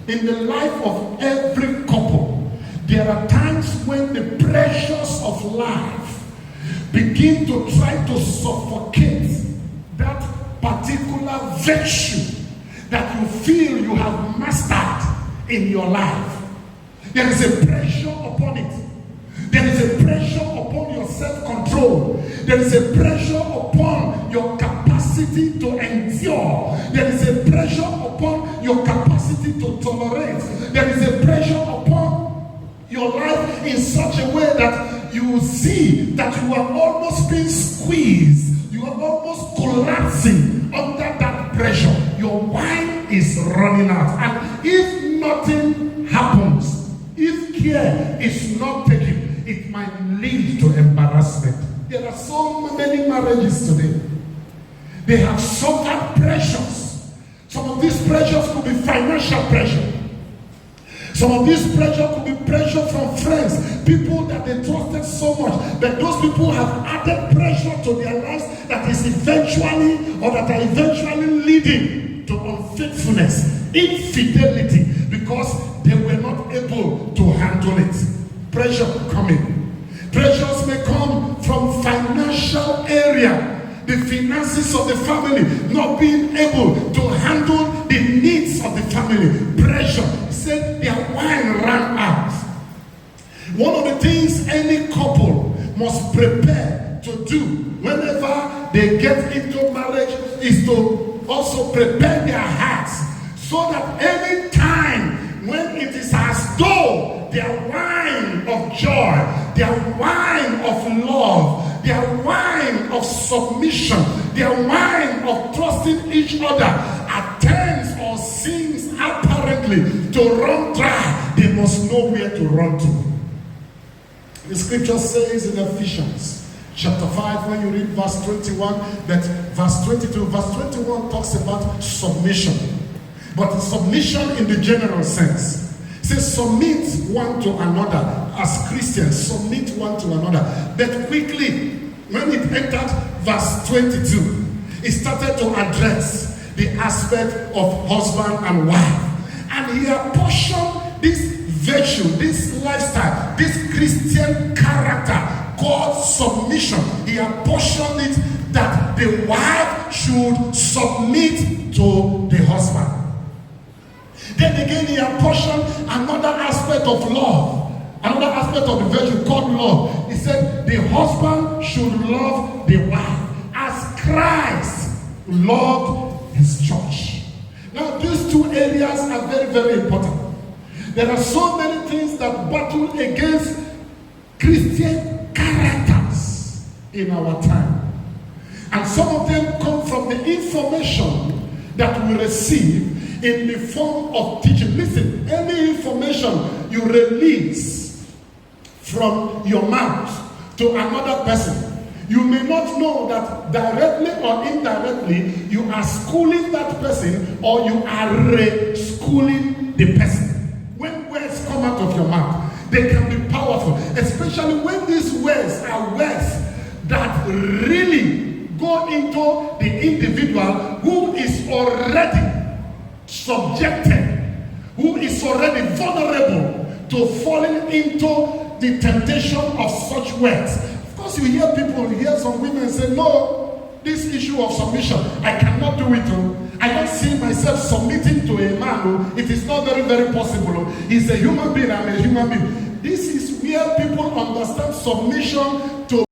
In the life of every couple, there are times when the pressures of life begin to try to suffocate that particular virtue that you feel you have mastered in your life. There is a pressure upon it. There is a pressure upon your self-control. There is a pressure upon your capacity to endure. There is a pressure upon your capacity to tolerate. There is a pressure upon your life in such a way that you see that you are almost being squeezed. You are almost collapsing under that pressure. Your wine is running out. And if nothing happens, if care is not taken, it might lead to embarrassment. There are so many marriages today. They have suffered pressures. Some of these pressures could be financial pressure. Some of these pressure could be pressure from friends, people that they trusted so much. But those people have added pressure to their lives that is eventually, or that are eventually leading to unfaithfulness, infidelity, because they were not able to handle it. Pressure coming. Pressures may come from financial area. The finances of the family not being able to handle the needs of the family. Pressure. He said their wine ran out. One of the things any couple must prepare to do whenever they get into marriage is to also prepare their hearts, so that any time when it is as though their wine of joy, their wine of love, their wine of submission, their wine of trusting each other attempts or seems apparently to run dry, they must know where to run to. The scripture says in Ephesians chapter 5, when you read verse 21, that verse 22, verse 21 talks about submission. But submission in the general sense. It says submit one to another. As Christians, submit one to another. But quickly, when it entered verse 22, it started to address the aspect of husband and wife. And he apportioned this virtue, this lifestyle, this Christian character called submission. He apportioned it that the wife should submit to the husband. Then again, he apportioned another aspect of love, another aspect of the virtue called love. He said the husband should love the wife as Christ loved his church. Now, these two areas are very, very important. There are so many things that battle against Christian characters in our time. And some of them come from the information that we receive in the form of teaching. Listen, any information you release from your mouth to another person, you may not know that directly or indirectly you are schooling that person, or you are re-schooling the person. When words come out of your mouth, they can be powerful, especially when these words are words that really go into the individual who is already subjected, who is already vulnerable to falling into the temptation of such words. Of course, you hear some women say, no, this issue of submission, I cannot do it. I don't see myself submitting to a man. It is not very, very possible. He's a human being, I'm a human being. This is where people understand submission to